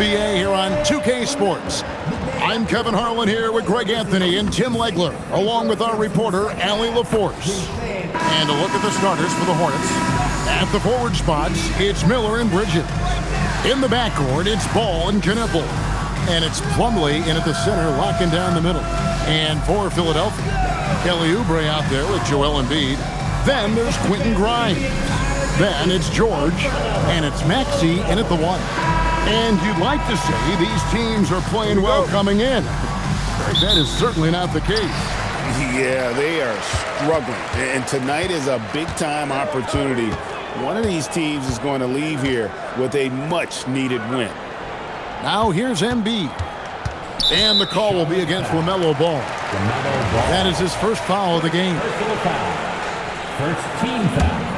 NBA here on 2K Sports. I'm Kevin Harlan here with Greg Anthony and Tim Legler, along with our reporter, Allie LaForce. And a look at the starters for the Hornets. At the forward spots, it's Miller and Bridges. In the backcourt, it's Ball and Knipple. And it's Plumlee in at the center, locking down the middle. And for Philadelphia, Kelly Oubre out there with Joel Embiid. Then there's Quentin Grimes. Then it's George, and it's Maxey in at the one. And you'd like to say these teams are playing well coming in. That is certainly not the case. Yeah, they are struggling. And tonight is a big-time opportunity. One of these teams is going to leave here with a much-needed win. Now here's Embiid. And the call will be against LaMelo Ball. That is his first foul of the game. First team foul.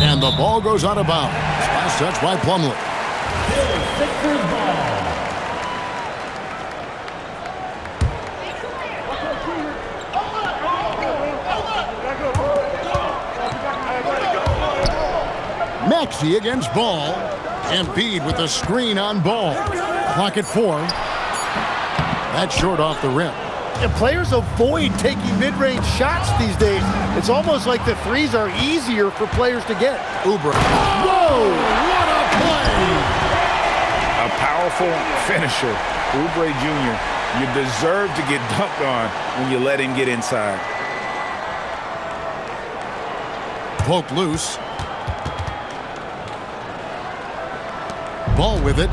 And the ball goes out of bounds. Last touch by Plumlee. Sixers ball. Maxey against Ball. Embiid with the screen on Ball. Clock at 4. That's short off the rim. And players avoid taking mid-range shots these days. It's almost like the threes are easier for players to get. Oubre. Whoa! What a play! A powerful finisher. Oubre Jr., you deserve to get dunked on when you let him get inside. Poke loose. Ball with it.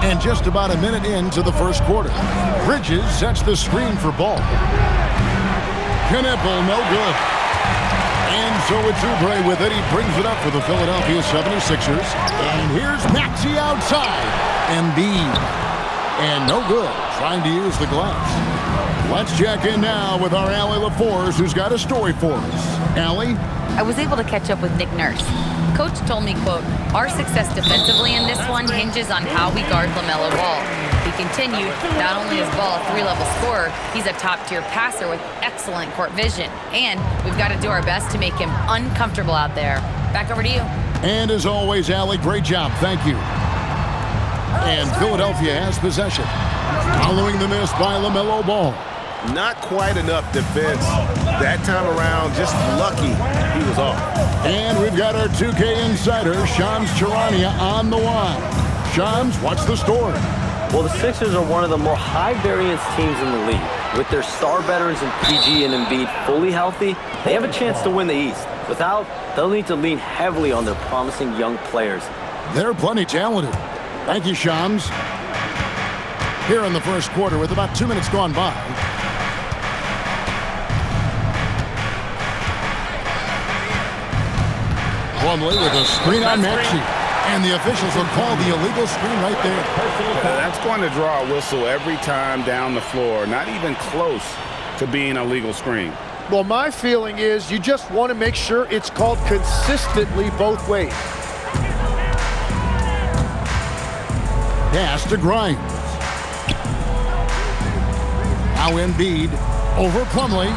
And just about a minute into the first quarter. Bridges sets the screen for Ball. Knipple, no good. And so it's Oubre with it. He brings it up for the Philadelphia 76ers. And here's Maxey outside. Embiid. And no good. Trying to use the glass. Let's check in now with our Allie LaForce, who's got a story for us. Allie? I was able to catch up with Nick Nurse. Coach told me, quote, "Our success defensively in this one hinges on how we guard LaMelo Ball." He continued, not only is Ball a 3-level scorer, he's a top-tier passer with excellent court vision. And we've got to do our best to make him uncomfortable out there. Back over to you. And as always, Allie, great job. Thank you. And Philadelphia has possession. Following the miss by LaMelo Ball. Not quite enough defense that time around. Just lucky he was off. And we've got our 2K insider, Shams Charania, on the line. Shams, what's the story? Well, the Sixers are one of the more high-variance teams in the league. With their star veterans in PG and Embiid fully healthy, they have a chance to win the East. Without, they'll need to lean heavily on their promising young players. They're plenty talented. Thank you, Shams. Here in the first quarter with about 2 minutes gone by. Plumlee with a screen on Maxey. And the officials will call the illegal screen right there. That's going to draw a whistle every time down the floor. Not even close to being a legal screen. Well, my feeling is you just want to make sure it's called consistently both ways. Pass to Grimes. Now Embiid over Plumlee.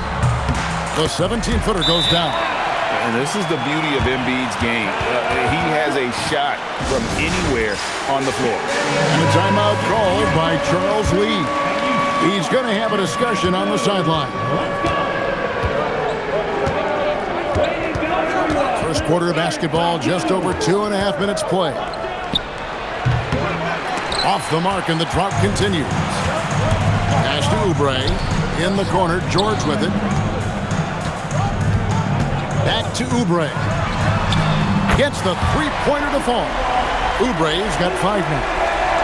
The 17-footer goes down. And this is the beauty of Embiid's game. He has a shot from anywhere on the floor. And a timeout called by Charles Lee. He's going to have a discussion on the sideline. First quarter of basketball, just over 2.5 minutes play. Off the mark, and the drought continues. Pass to Oubre. In the corner, George with it. Back to Oubre. Gets the three-pointer to fall. Oubre's got 5 now.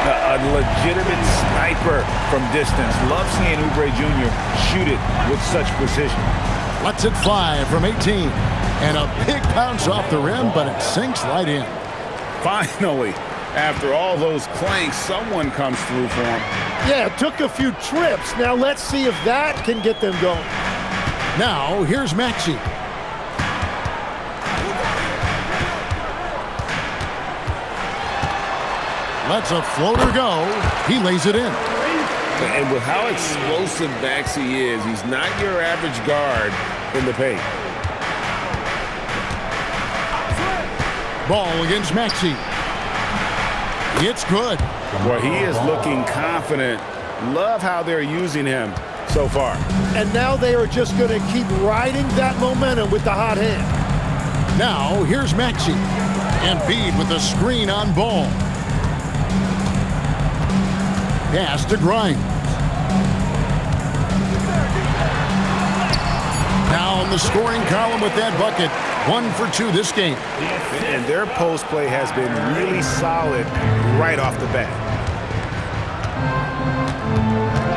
A legitimate sniper from distance. Love seeing Oubre Jr. shoot it with such precision. Lets it fly from 18. And a big bounce off the rim, but it sinks right in. Finally, after all those clanks, someone comes through for him. Yeah, it took a few trips. Now let's see if that can get them going. Now, here's Maxey. Lets a floater go. He lays it in. And with how explosive Maxey is, he's not your average guard in the paint. Ball against Maxey. It's good. Well, he is looking confident. Love how they're using him so far. And now they are just going to keep riding that momentum with the hot hand. Now, here's Maxey. Embiid with a screen on Ball. Pass to Grimes. Now in the scoring column with that bucket. 1 for 2 this game. And their post play has been really solid right off the bat.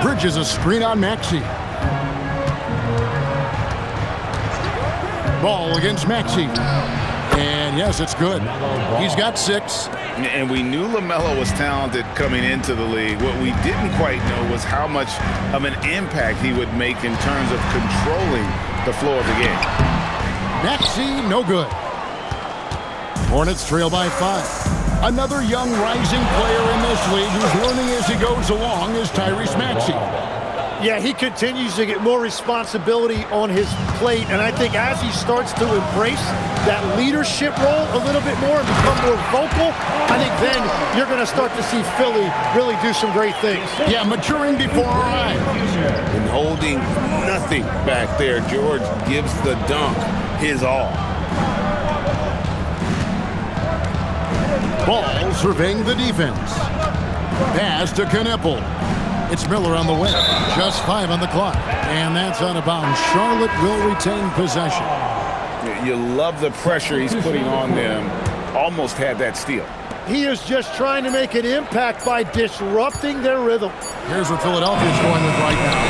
Bridges a screen on Maxey. Ball against Maxey. And yes, it's good. He's got 6. And we knew LaMelo was talented coming into the league. What we didn't quite know was how much of an impact he would make in terms of controlling the flow of the game. Maxey, no good. Hornets trail by 5. Another young rising player in this league who's learning as he goes along is Tyrese Maxey. Yeah, he continues to get more responsibility on his plate, and I think as he starts to embrace that leadership role a little bit more and become more vocal, I think then you're going to start to see Philly really do some great things. Yeah, maturing before our eyes. And holding nothing back there, George gives the dunk his all. Ball surveying the defense. Pass to Kneppel. It's Miller on the wing. Just 5 on the clock. And that's out of bounds. Charlotte will retain possession. You love the pressure he's putting on them. Almost had that steal. He is just trying to make an impact by disrupting their rhythm. Here's what Philadelphia's going with right now.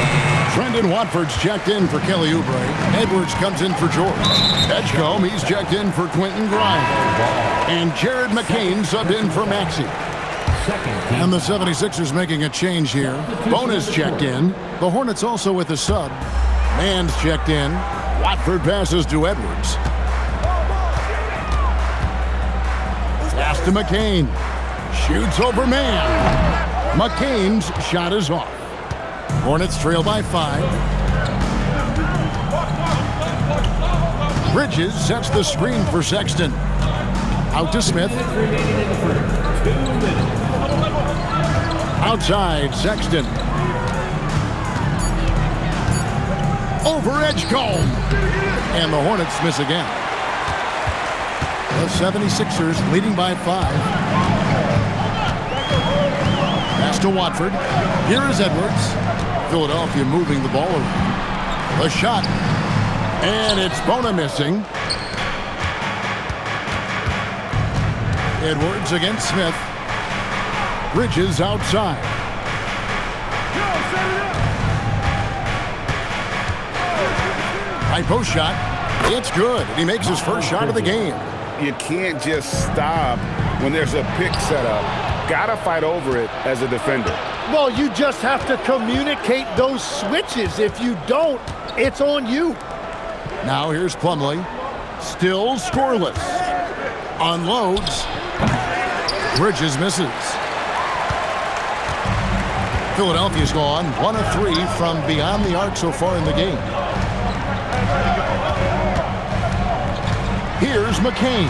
Trendon Watford's checked in for Kelly Oubre. Edwards comes in for George. Edgecombe, he's checked in for Quentin Grimes. And Jared McCain subbed in for Maxey. And the 76ers making a change here. Bonus checked in. The Hornets also with a sub. Mann's checked in. Watford passes to Edwards. Pass to McCain. Shoots over Mann. McCain's shot is off. Hornets trail by 5. Bridges sets the screen for Sexton. Out to Smith. Outside, Sexton. Over Edgecombe. And the Hornets miss again. The 76ers leading by 5. Pass to Watford. Here is Edwards. Philadelphia moving the ball around. The shot. And it's Bona missing. Edwards against Smith. Bridges outside. High post shot. It's good. He makes his first shot of the game. You can't just stop when there's a pick set up. Gotta fight over it as a defender. Well, you just have to communicate those switches. If you don't, it's on you. Now here's Plumlee. Still scoreless. Unloads. Bridges misses. Philadelphia's gone 1 of 3 from beyond the arc so far in the game. Here's McCain.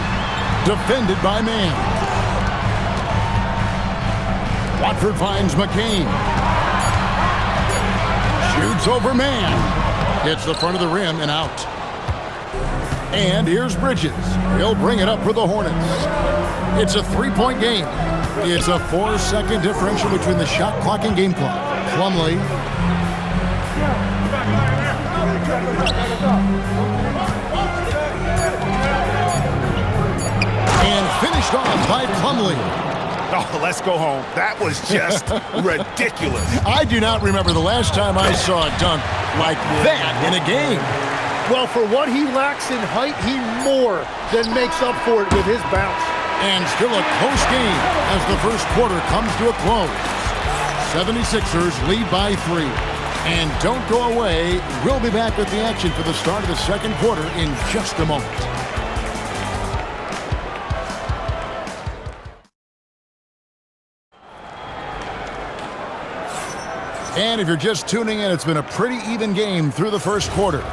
Defended by Mann. Watford finds McCain. Shoots over Mann. Hits the front of the rim and out. And here's Bridges. He'll bring it up for the Hornets. It's a 3-point game. It's a 4-second differential between the shot clock and game clock. Plumlee. And finished off by Plumlee. Oh, let's go home. That was just ridiculous. I do not remember the last time I saw a dunk like that in a game. Well, for what he lacks in height, he more than makes up for it with his bounce. And still a close game as the first quarter comes to a close. 76ers lead by 3. And don't go away. We'll be back with the action for the start of the second quarter in just a moment. And if you're just tuning in, it's been a pretty even game through the first quarter.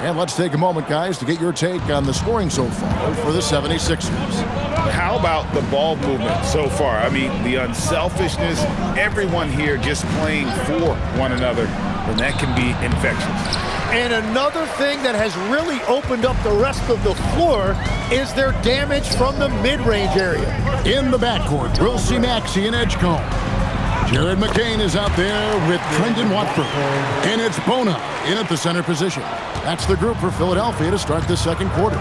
And let's take a moment, guys, to get your take on the scoring so far for the 76ers. How about the ball movement so far? I mean, the unselfishness, everyone here just playing for one another, and that can be infectious. And another thing that has really opened up the rest of the floor is their damage from the mid-range area. In the backcourt, we'll see Maxey and Edgecombe. Jared McCain is out there with Trendon Watford. And it's Bona in at the center position. That's the group for Philadelphia to start the second quarter.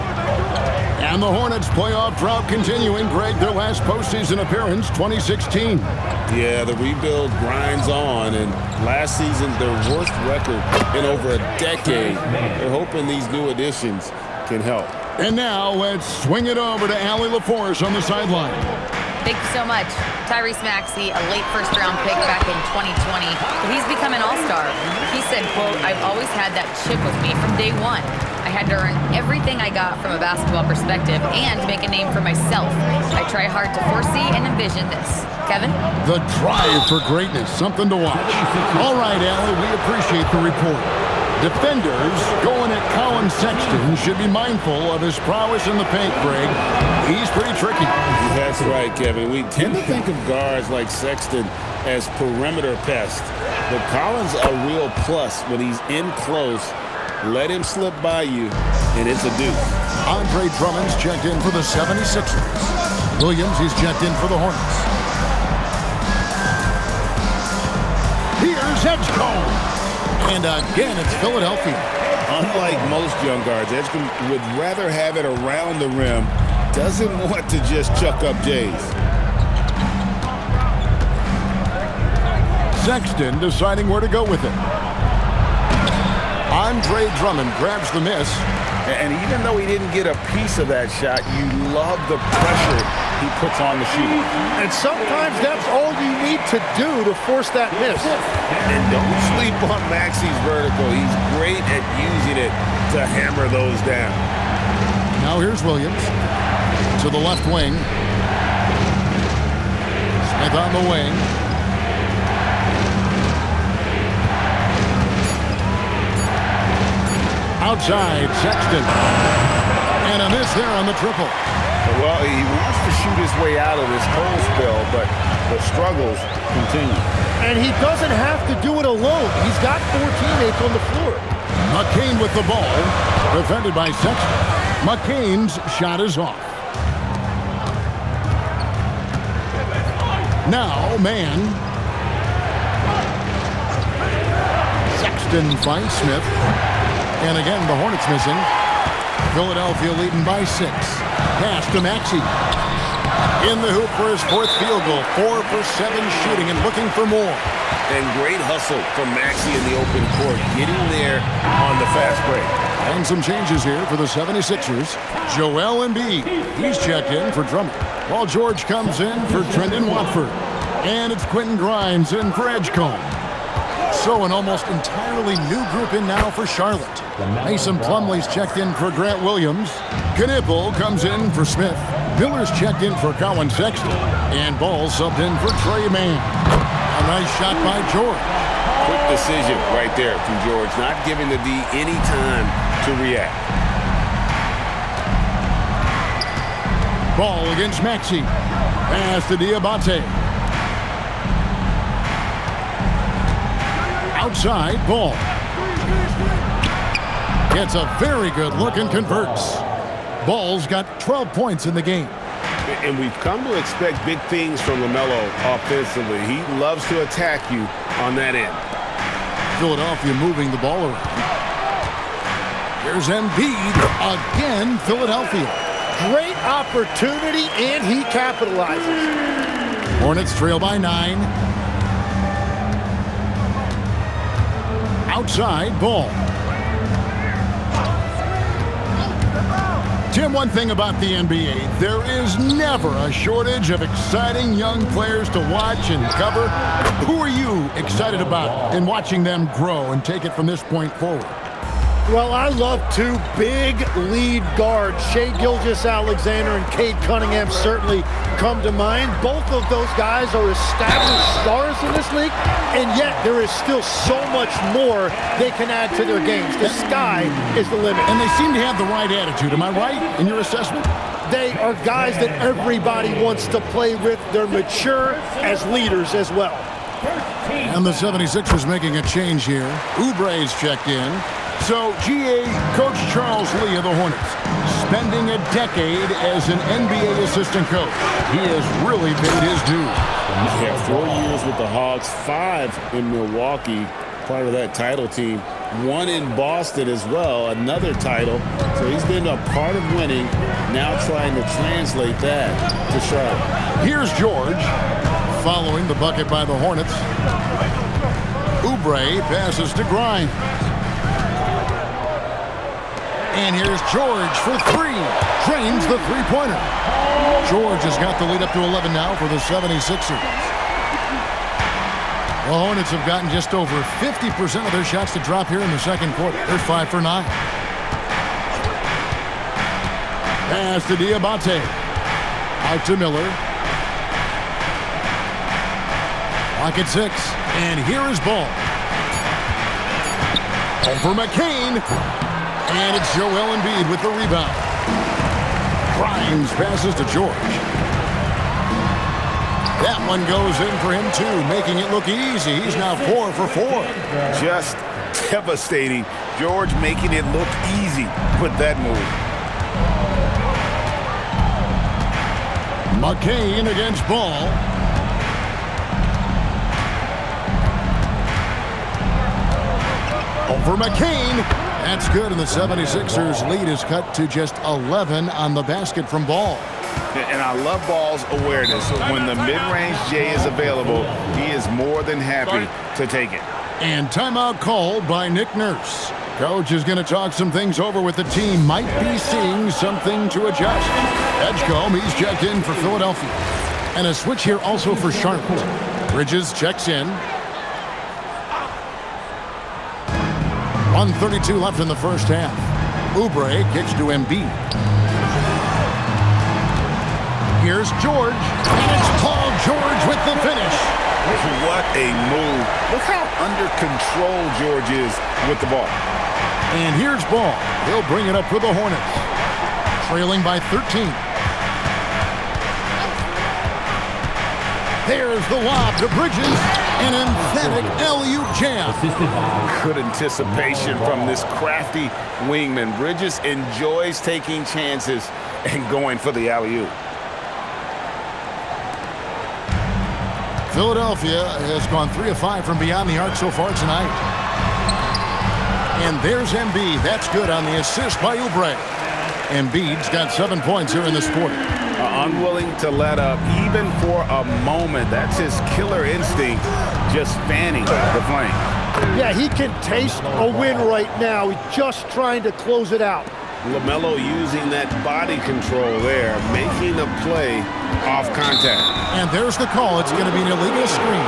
And the Hornets' playoff drought continuing. Greg, their last postseason appearance, 2016. Yeah, the rebuild grinds on, and last season, their worst record in over a decade. They're hoping these new additions can help. And now let's swing it over to Allie LaForce on the sideline. Thank you so much. Tyrese Maxey, a late first-round pick back in 2020. He's become an all-star. He said, quote, "I've always had that chip with me from day one. I had to earn everything I got from a basketball perspective and make a name for myself. I try hard to foresee and envision this." Kevin? The drive for greatness, something to watch. All right, Allie, we appreciate the report. Defenders going at Colin Sexton should be mindful of his prowess in the paint, Greg. He's pretty tricky. That's right, Kevin. We tend to think of guards like Sexton as perimeter pests, but Collins a real plus when he's in close. Let him slip by you, and it's a deuce. Andre Drummond's checked in for the 76ers. Williams, he's checked in for the Hornets. Here's Edgecombe. And again, it's Philadelphia. Unlike most young guards, Edgecombe would rather have it around the rim. Doesn't want to just chuck up Jays. Sexton deciding where to go with it. Andre Drummond grabs the miss. And even though he didn't get a piece of that shot, you love the pressure he puts on the shooter. And sometimes that's all you need to do to force that miss. And don't sleep on Maxey's vertical. He's great at using it to hammer those down. Now here's Williams to the left wing. Smith on the wing. Outside, Sexton. And a miss there on the triple. Well, he wants to shoot his way out of this cold spell, but the struggles continue. And he doesn't have to do it alone. He's got 4 teammates on the floor. McCain with the ball. Defended by Sexton. McCain's shot is off. Now, man. Sexton finds Smith. And again, the Hornets missing. Philadelphia leading by 6. Pass to Maxey. In the hoop for his 4th field goal. 4 for 7 shooting and looking for more. And great hustle from Maxey in the open court, getting there on the fast break. And some changes here for the 76ers. Joel Embiid, he's checked in for Drummond. Paul George comes in for Trendon Watford. And it's Quentin Grimes in for Edgecombe. So an almost entirely new group in now for Charlotte. Mason Plumlee's checked in for Grant Williams. Knipple comes in for Smith. Miller's checked in for Colin Sexton. And Ball subbed in for Trey Mann. A nice shot by George. Quick decision right there from George, not giving the D any time to react. Ball against Maxey. Pass to Diabate. Outside, Ball. Gets a very good look and converts. Ball's got 12 points in the game. And we've come to expect big things from LaMelo offensively. He loves to attack you on that end. Philadelphia moving the ball around. Here's Embiid again, Philadelphia. Great opportunity, and he capitalizes. Hornets trail by 9. Outside, Ball. Tim, one thing about the NBA, there is never a shortage of exciting young players to watch and cover. Who are you excited about in watching them grow and take it from this point forward? Well, I love two big lead guards. Shai Gilgeous-Alexander and Cade Cunningham certainly come to mind. Both of those guys are established stars in this league, and yet there is still so much more they can add to their games. The sky is the limit. And they seem to have the right attitude. Am I right in your assessment? They are guys that everybody wants to play with. They're mature as leaders as well. And the 76ers making a change here. Oubre's checked in. So, GA, Coach Charles Lee of the Hornets, spending a decade as an NBA assistant coach. He has really paid his due. Yeah, 4 years with the Hawks, 5 in Milwaukee, part of that title team. 1 in Boston as well, another title. So he's been a part of winning, now trying to translate that to Charlotte. Here's George, following the bucket by the Hornets. Oubre passes to Grimes. And here's George for 3. Drains the three-pointer. George has got the lead up to 11 now for the 76ers. The Hornets have gotten just over 50% of their shots to drop here in the second quarter. They're 5 for 9. Pass to Diabate. Out to Miller. Clock at 6. And here is Ball. Over McCain. And it's Joel Embiid with the rebound. Grimes passes to George. That one goes in for him, too, making it look easy. He's now 4 for 4. Just devastating. George making it look easy with that move. McCain against Ball. Over McCain. That's good, and the 76ers lead is cut to just 11 on the basket from Ball. And I love Ball's awareness. When the mid-range J is available, he is more than happy to take it. And timeout called by Nick Nurse. Coach is going to talk some things over with the team. Might be seeing something to adjust. Edgecombe, he's checked in for Philadelphia. And a switch here also for Charlotte. Bridges checks in. 1:32 left in the first half. Oubre kicks to Embiid. Here's George, and it's Paul George with the finish. What a move. Look how under control George is with the ball. And here's Ball. He'll bring it up for the Hornets. Trailing by 13. There's the lob to Bridges. An emphatic alley-oop jam. Good anticipation from this crafty wingman. Bridges enjoys taking chances and going for the alley-oop. Philadelphia has gone 3 of 5 from beyond the arc so far tonight. And there's Embiid. That's good on the assist by Oubre. Embiid's got 7 points here in this quarter. Unwilling to let up even for a moment. That's his killer instinct, just fanning the flame. Yeah, he can taste a win right now. He's just trying to close it out. LaMelo using that body control there, making the play off contact. And there's the call. It's going to be an illegal screen.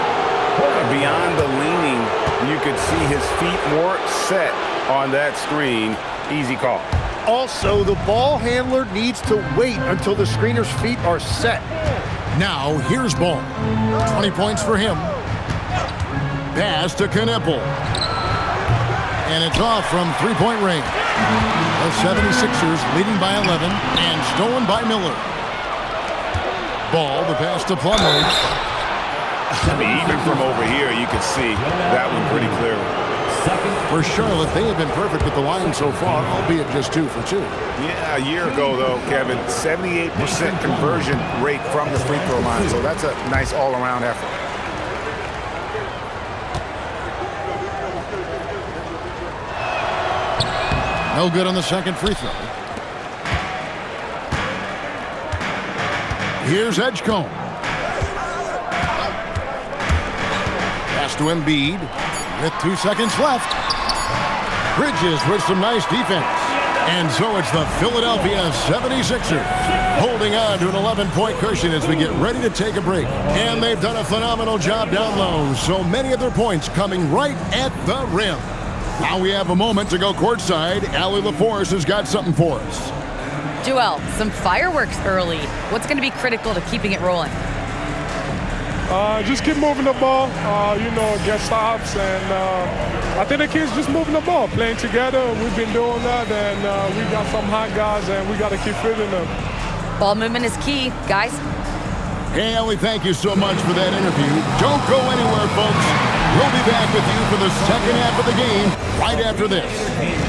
Beyond the leaning, you could see his feet more set on that screen. Easy call. Also, the ball handler needs to wait until the screener's feet are set. Now, here's Ball. 20 points for him. Pass to Kneppel. And it's off from three-point range. The 76ers leading by 11 and stolen by Miller. Ball, the pass to Plumlee. I mean, even from over here, you could see that one pretty clearly. For Charlotte, they have been perfect with the line so far, albeit just 2 for 2. Yeah, a year ago, though, Kevin, 78% conversion rate from the free throw line. So that's a nice all-around effort. No good on the second free throw. Here's Edgecombe. Pass to Embiid with 2 seconds left. Bridges with some nice defense. And so it's the Philadelphia 76ers holding on to an 11-point cushion as we get ready to take a break. And they've done a phenomenal job down low. So many of their points coming right at the rim. Now we have a moment to go courtside. Allie LaForce has got something for us. Joel, some fireworks early. What's going to be critical to keeping it rolling? Just keep moving the ball, get stops, and I think the kids just moving the ball, playing together. We've been doing that, and we got some hot guys, and we got to keep fitting them. Ball movement is key, guys. Hey, Allie, thank you so much for that interview. Don't go anywhere, folks. We'll be back with you for the second half of the game right after this.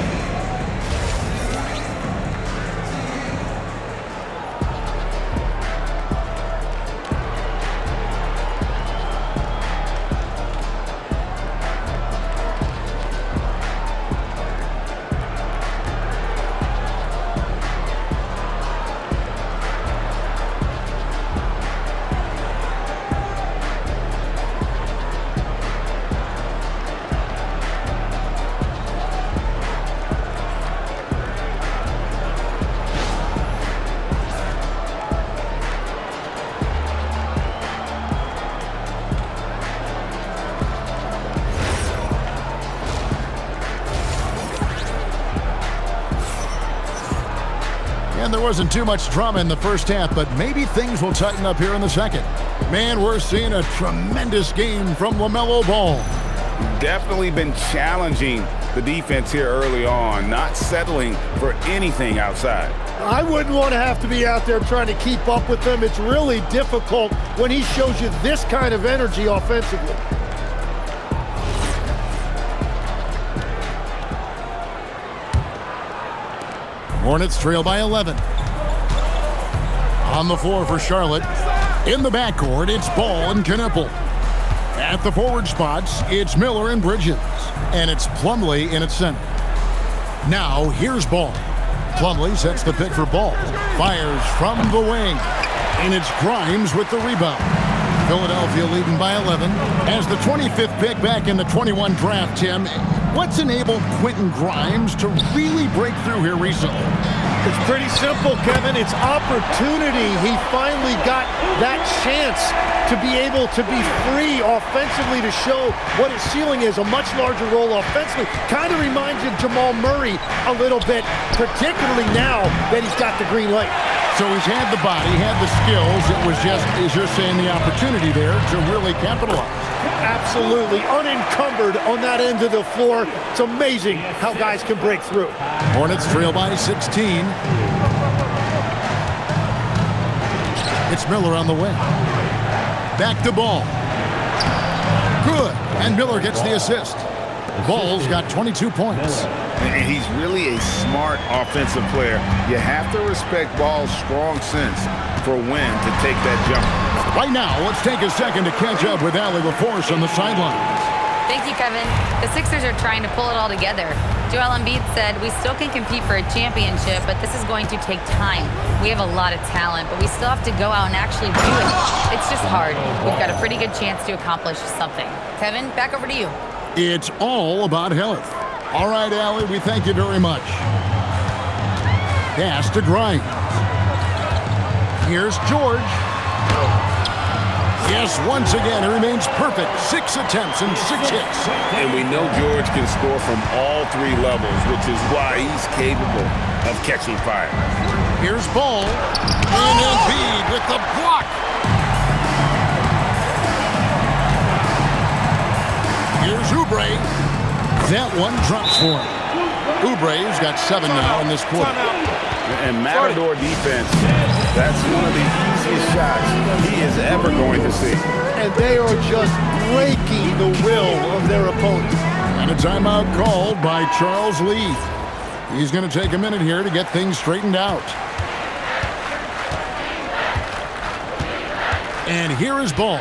And there wasn't too much drama in the first half, but maybe things will tighten up here in the second. Man, we're seeing a tremendous game from LaMelo Ball. Definitely been challenging the defense here early on, not settling for anything outside. I wouldn't want to have to be out there trying to keep up with him. It's really difficult when he shows you this kind of energy offensively. Hornets trail by 11. On the floor for Charlotte. In the backcourt, it's Ball and Knipple. At the forward spots, it's Miller and Bridges. And it's Plumlee in its center. Now, here's Ball. Plumlee sets the pick for Ball. Fires from the wing. And it's Grimes with the rebound. Philadelphia leading by 11. As the 25th pick back in the 21 draft, Tim, what's enabled Quentin Grimes to really break through here recently? It's pretty simple, Kevin. It's opportunity. He finally got that chance to be able to be free offensively to show what his ceiling is, a much larger role offensively. Kind of reminds you of Jamal Murray a little bit, particularly now that he's got the green light. So he's had the body, had the skills. It was just, as you're saying, the opportunity there to really capitalize. Absolutely unencumbered on that end of the floor. It's amazing how guys can break through. Hornets trail by 16. It's Miller on the wing. Back to Ball. Good. And Miller gets the assist. Ball's got 22 points. And he's really a smart offensive player. You have to respect Ball's strong sense for when to take that jump. Right now, let's take a second to catch up with Allie LaForce on the sidelines. Thank you, Kevin. The Sixers are trying to pull it all together. Joel Embiid said, "We still can compete for a championship, but this is going to take time. We have a lot of talent, but we still have to go out and actually do it. It's just hard. We've got a pretty good chance to accomplish something." Kevin, back over to you. It's all about health. All right, Allie, we thank you very much. Pass to Grimes. Here's George. Yes, once again, he remains perfect. 6 attempts and 6 hits. And we know George can score from all three levels, which is why he's capable of catching fire. Here's Ball. And Embiid with the block. Here's Oubre. That one drops for him. Oubre's got 7 now in this quarter. And Matador defense, that's one of the easiest shots he is ever going to see. And they are just breaking the will of their opponent. And a timeout called by Charles Lee. He's going to take a minute here to get things straightened out. And here is Ball.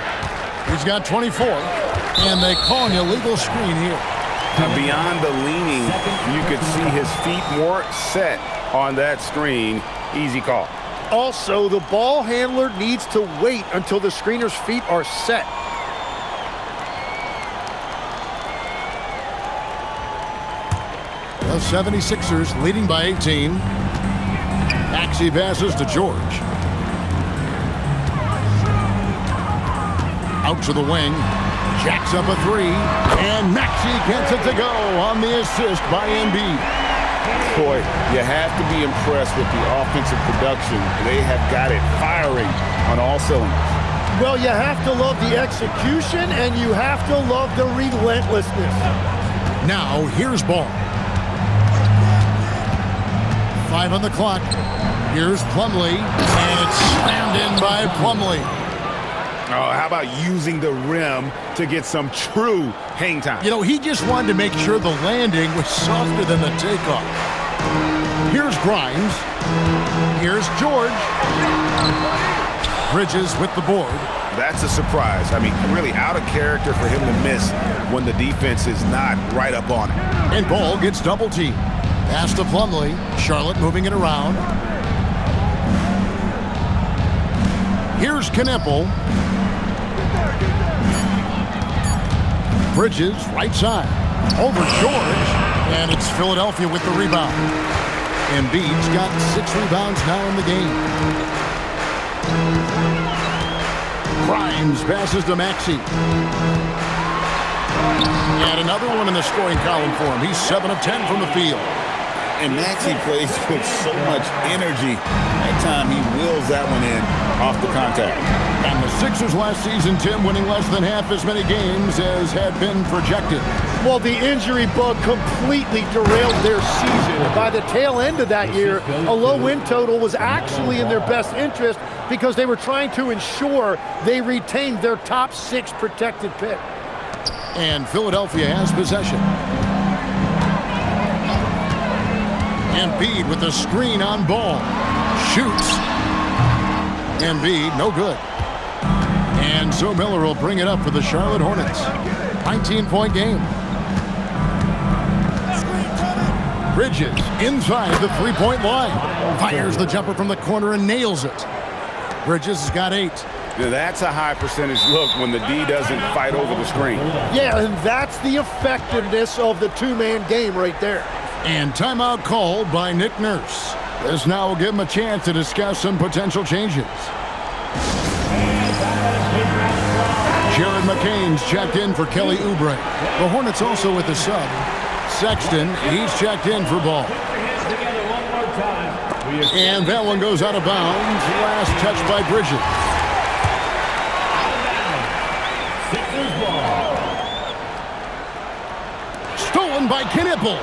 He's got 24. And they call an illegal screen here. Now beyond the leaning, you could see his feet more set on that screen. Easy call. Also, the ball handler needs to wait until the screener's feet are set. The 76ers leading by 18. Maxey passes to George. Out to the wing. Jacks up a three, and Maxey gets it to go on the assist by Embiid. Boy, you have to be impressed with the offensive production. They have got it firing on all cylinders. Well, you have to love the execution, and you have to love the relentlessness. Now, here's Ball. 5 on the clock. Here's Plumlee, and it's slammed in by Plumlee. Oh, how about using the rim to get some true hang time? You know, he just wanted to make sure the landing was softer than the takeoff. Here's Grimes. Here's George. Bridges with the board. That's a surprise. I mean, really out of character for him to miss when the defense is not right up on it. And Ball gets double teamed. Pass to Plumlee. Charlotte moving it around. Here's Knipple. Bridges, right side. Over George. And it's Philadelphia with the rebound. Embiid's got 6 rebounds now in the game. Grimes passes to Maxey. And another one in the scoring column for him. He's 7 of 10 from the field. And Maxey plays with so much energy. That time he wheels that one in off the contact. And the Sixers last season, Tim, winning less than half as many games as had been projected. Well, the injury bug completely derailed their season. By the tail end of that year, a low win total was actually in their best interest because they were trying to ensure they retained their top 6 protected pick. And Philadelphia has possession. Embiid with the screen on Ball. Shoots. Embiid, no good. And so Miller will bring it up for the Charlotte Hornets. 19-point game. Bridges inside the three-point line. Fires the jumper from the corner and nails it. Bridges has got 8. Now, that's a high percentage look when the D doesn't fight over the screen. Yeah, and that's the effectiveness of the two-man game right there. And timeout called by Nick Nurse. This now will give him a chance to discuss some potential changes. Jared McCain's checked in for Kelly Oubre. The Hornets also with a sub. Sexton, he's checked in for Ball. And that one goes out of bounds. Last touch by Bridges. Stolen by Knipple.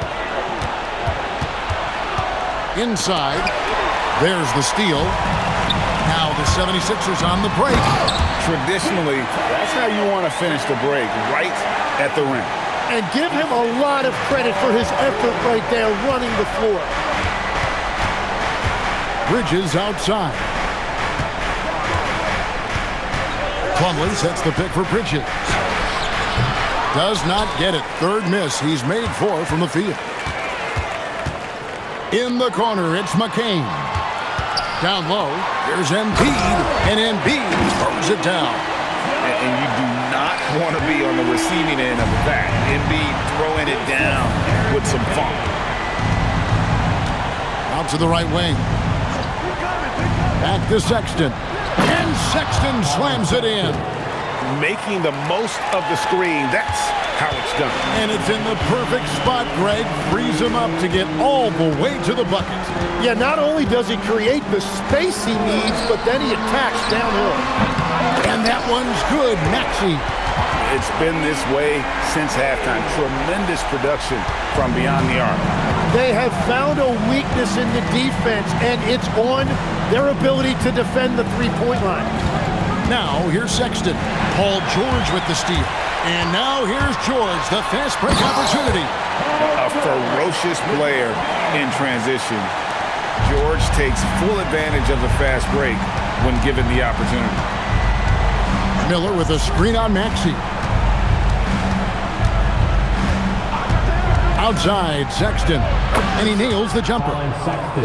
Inside. There's the steal. Now the 76ers on the break. Traditionally, that's how you want to finish the break, right at the rim. And give him a lot of credit for his effort right there running the floor. Bridges outside. Plumlee sets the pick for Bridges. Does not get it. Third miss. He's made 4 from the field. In the corner, it's McCain. Down low, here's Embiid, and Embiid throws it down. And you do not want to be on the receiving end of that. Embiid throwing it down with some funk. Out to the right wing. Back to Sexton. And Sexton slams it in. Making the most of the screen. That's how it's done. And it's in the perfect spot, Greg. Frees him up to get all the way to the bucket. Yeah, not only does he create the space he needs, but then he attacks downhill. And that one's good, Maxey. It's been this way since halftime. Tremendous production from beyond the arc. They have found a weakness in the defense, and it's on their ability to defend the three-point line. Now, here's Sexton. Paul George with the steal. And now here's George, the fast break opportunity. A ferocious player in transition. George takes full advantage of the fast break when given the opportunity. Miller with a screen on Maxey. Outside, Sexton. And he nails the jumper.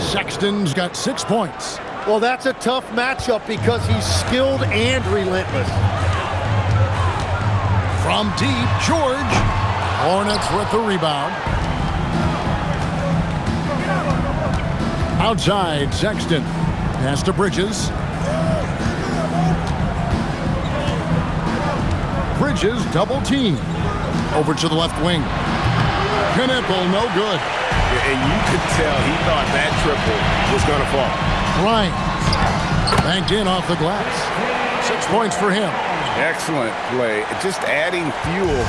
Sexton's got 6 points. Well, that's a tough matchup because he's skilled and relentless. From deep, George. Hornets with the rebound. Outside, Sexton. Pass to Bridges. Bridges double team. Over to the left wing. Knipple, no good. And you could tell he thought that triple was going to fall. Grimes. Banked in off the glass. 6 points for him. Excellent play. Just adding fuel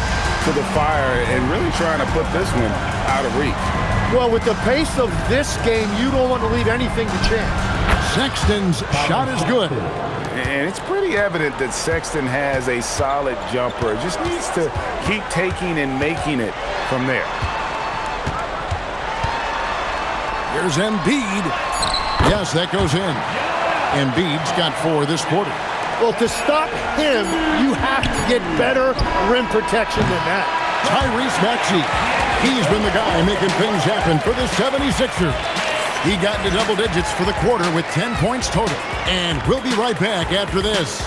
to the fire and really trying to put this one out of reach. Well, with the pace of this game, you don't want to leave anything to chance. Sexton's shot is good. And it's pretty evident that Sexton has a solid jumper. Just needs to keep taking and making it from there. Here's Embiid. Yes, that goes in. Embiid's got 4 this quarter. Well, to stop him, you have to get better rim protection than that. Tyrese Maxey. He's been the guy making things happen for the 76ers. He got into double digits for the quarter with 10 points total. And we'll be right back after this.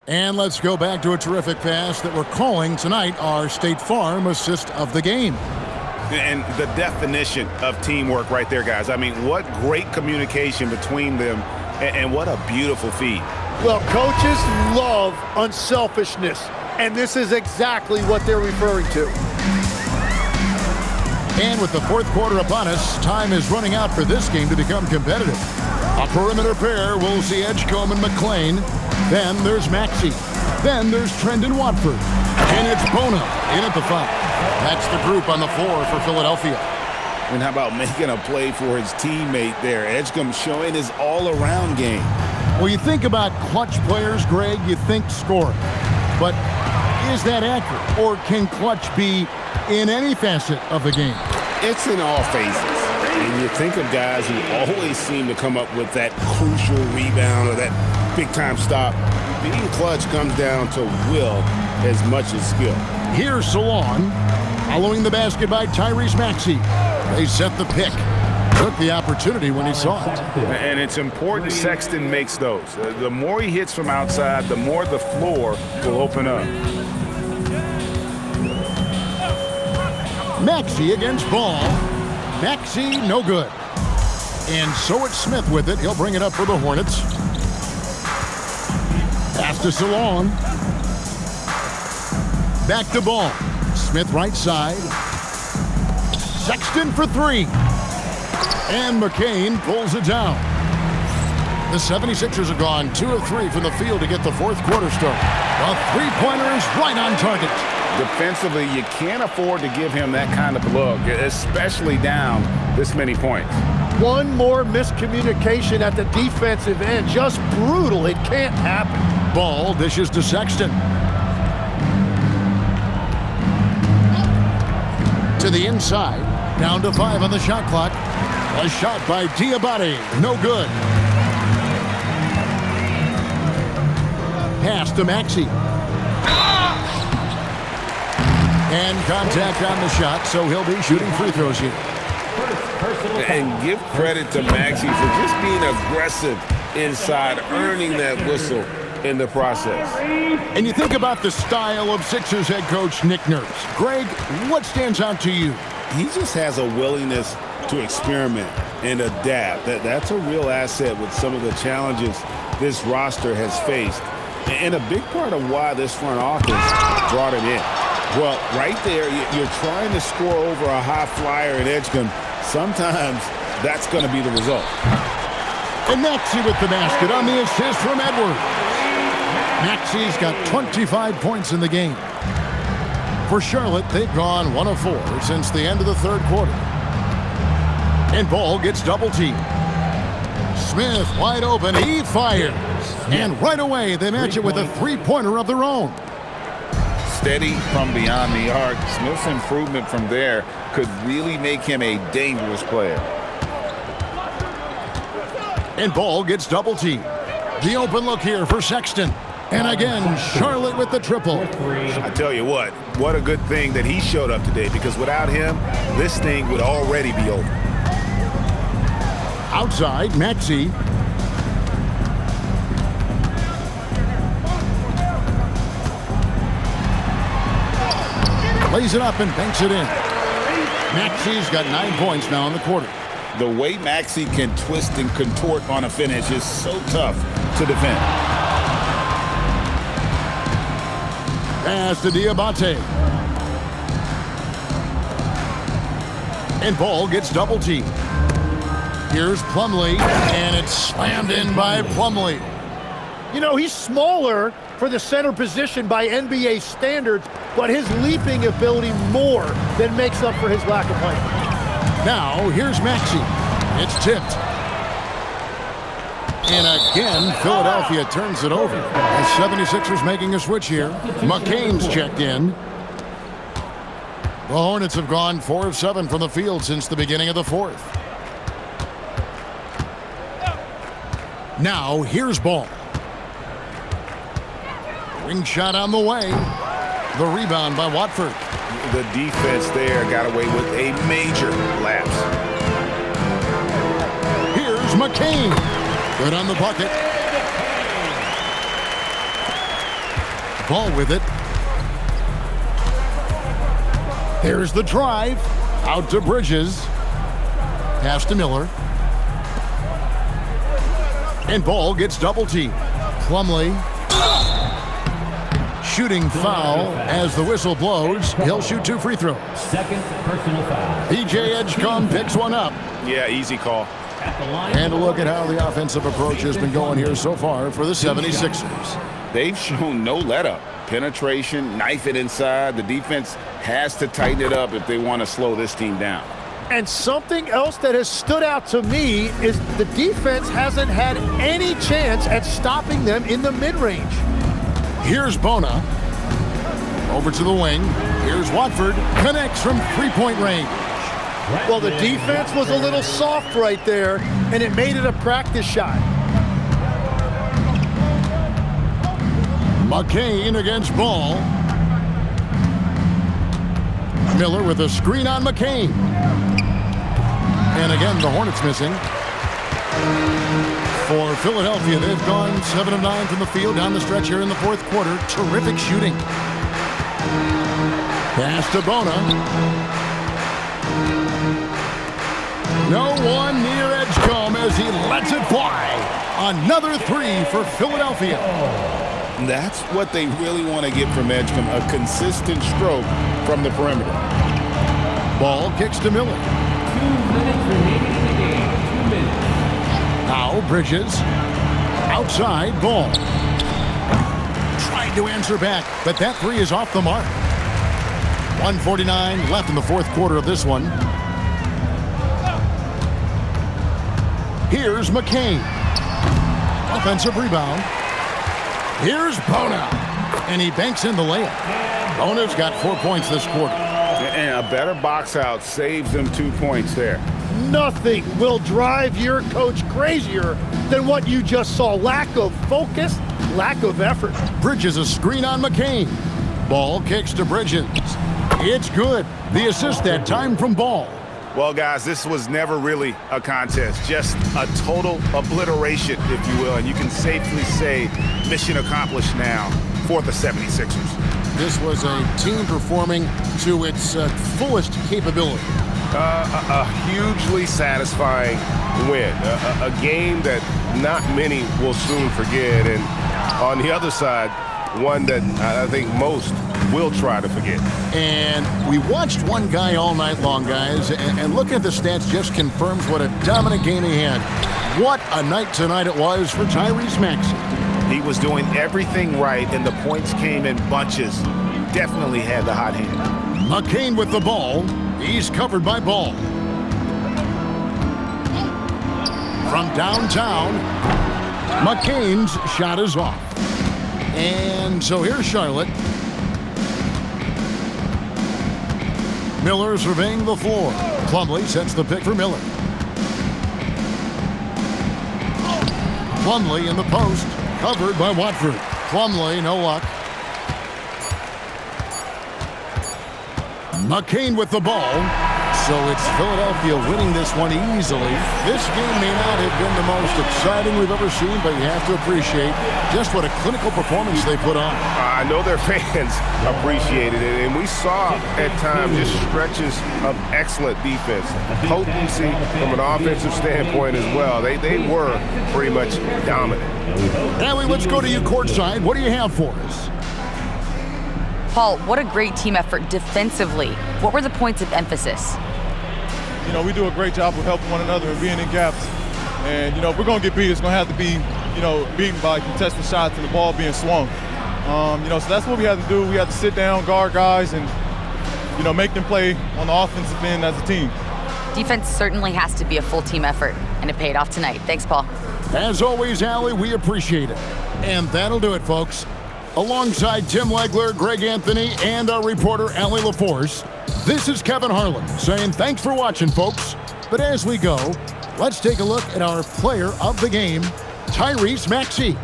And let's go back to a terrific pass that we're calling tonight our State Farm assist of the game. And the definition of teamwork right there, guys. I mean, what great communication between them, and what a beautiful feed. Well, coaches love unselfishness, and this is exactly what they're referring to. And with the fourth quarter upon us, time is running out for this game to become competitive. A perimeter pair will see Edgecombe and McClain. Then there's Maxey. Then there's Trendon Watford. And it's Bona in at the 5. That's the group on the floor for Philadelphia. And how about making a play for his teammate there? Edgecombe showing his all-around game. Well, you think about clutch players, Greg, you think scoring. But is that accurate? Or can clutch be in any facet of the game? It's in all phases. And you think of guys who always seem to come up with that crucial rebound or that big-time stop. Being clutch comes down to will as much as skill. Here's Salon. Following the basket by Tyrese Maxey. They set the pick. Took the opportunity when he saw it. And it's important Sexton makes those. The more he hits from outside, the more the floor will open up. Maxey against Ball. Maxey, no good. And so it's Smith with it. He'll bring it up for the Hornets. Pass to Salon. Back to Ball. Smith right side. Sexton for 3. And McCain pulls it down. The 76ers are gone 2 of 3 from the field to get the fourth quarter start. The three-pointer is right on target. Defensively, you can't afford to give him that kind of look, especially down this many points. One more miscommunication at the defensive end. Just brutal. It can't happen. Ball dishes to Sexton. To the inside. Down to 5 on the shot clock. A shot by Diabate. No good. Pass to Maxey. And contact on the shot, so he'll be shooting free throws here. And give credit to Maxey for just being aggressive inside, earning that whistle in the process. And you think about the style of Sixers head coach Nick Nurse. Greg, what stands out to you? He just has a willingness to experiment and adapt. That's a real asset with some of the challenges this roster has faced. And a big part of why this front office brought him in. Well, right there, you're trying to score over a high flyer in Edgecombe. Sometimes that's going to be the result. And Maxey with the basket on the assist from Edwards. Maxey's got 25 points in the game. For Charlotte, they've gone 1 of 4 since the end of the third quarter. And Ball gets double teamed. Smith wide open. He fires. And right away, they match it with a three-pointer of their own. Steady from beyond the arc. Smith's improvement from there could really make him a dangerous player. And Ball gets double teamed. The open look here for Sexton. And again, Charlotte with the triple. I tell you what a good thing that he showed up today, because without him, this thing would already be over. Outside, Maxey. lays it up and banks it in. Maxey's got 9 points now in the quarter. The way Maxey can twist and contort on a finish is so tough to defend. Pass to Diabate. And ball gets double teamed. Here's Plumlee, and it's slammed in by Plumlee. You know, he's smaller for the center position by NBA standards, but his leaping ability more than makes up for his lack of height. Now, here's Maxey. It's tipped. And again, Philadelphia turns it over. The 76ers making a switch here. McCain's checked in. The Hornets have gone 4 of 7 from the field since the beginning of the fourth. Now, here's Ball. Ring shot on the way. The rebound by Watford. The defense there got away with a major lapse. Here's McCain. Good on the bucket. Ball with it. There's the drive. Out to Bridges. Pass to Miller. And Ball gets double teamed. Plumlee. Shooting foul as the whistle blows. He'll shoot 2 free throws. Second personal foul. PJ Edgecombe picks one up. Yeah, easy call. At the line. And a look at how the offensive approach has been going here so far for the 76ers. They've shown no let-up. Penetration, knife it inside. The defense has to tighten it up if they want to slow this team down. And something else that has stood out to me is the defense hasn't had any chance at stopping them in the mid-range. Here's Bona. Over to the wing. Here's Watford. Connects from three-point range. Well, the defense was a little soft right there, and it made it a practice shot. McCain against Ball. Miller with a screen on McCain. And again, the Hornets missing. For Philadelphia, they've gone 7 of 9 from the field down the stretch here in the fourth quarter. Terrific shooting. Pass to Bona. No one near Edgecombe as he lets it fly. Another 3 for Philadelphia. That's what they really want to get from Edgecombe, a consistent stroke from the perimeter. Ball kicks to Miller. 2 minutes remaining in the game. 2 minutes. Now Bridges. Outside, Ball. Tried to answer back, but that 3 is off the mark. 1:49 left in the fourth quarter of this one. Here's McCain. Offensive rebound. Here's Bona. And he banks in the layup. Bona's got 4 points this quarter. And a better box out saves them 2 points there. Nothing will drive your coach crazier than what you just saw. Lack of focus, lack of effort. Bridges a screen on McCain. Ball kicks to Bridges. It's good. The assist that time from Ball. Well, guys, this was never really a contest, just a total obliteration, if you will. And you can safely say mission accomplished now for the 76ers. This was a team performing to its fullest capability. A hugely satisfying win. A game that not many will soon forget. And on the other side, one that I think most will try to forget. And we watched one guy all night long, guys, and looking at the stats just confirms what a dominant game he had. What a night tonight it was for Tyrese Maxey. He was doing everything right, and the points came in bunches. Definitely had the hot hand. McCain with the ball. He's covered by Ball. From downtown, McCain's shot is off. And so here's Charlotte. Miller surveying the floor. Plumlee sets the pick for Miller. Plumlee in the post. Covered by Watford. Plumlee, no luck. McCain with the ball. So it's Philadelphia winning this one easily. This game may not have been the most exciting we've ever seen, but you have to appreciate just what a clinical performance they put on. I know their fans appreciated it, and we saw at times just stretches of excellent defense, potency from an offensive standpoint as well. They were pretty much dominant. Allie, let's go to you courtside. What do you have for us? Paul, what a great team effort defensively. What were the points of emphasis? You know, we do a great job of helping one another and being in gaps. And, you know, if we're going to get beat, it's going to have to be, you know, beaten by contested shots and the ball being swung. You know, so that's what we had to do. We had to sit down, guard guys, and, you know, make them play on the offensive end as a team. Defense certainly has to be a full team effort, and it paid off tonight. Thanks, Paul. As always, Allie, we appreciate it. And that'll do it, folks. Alongside Tim Legler, Greg Anthony, and our reporter, Allie LaForce, this is Kevin Harlan saying thanks for watching, folks. But as we go, let's take a look at our player of the game, Tyrese Maxey.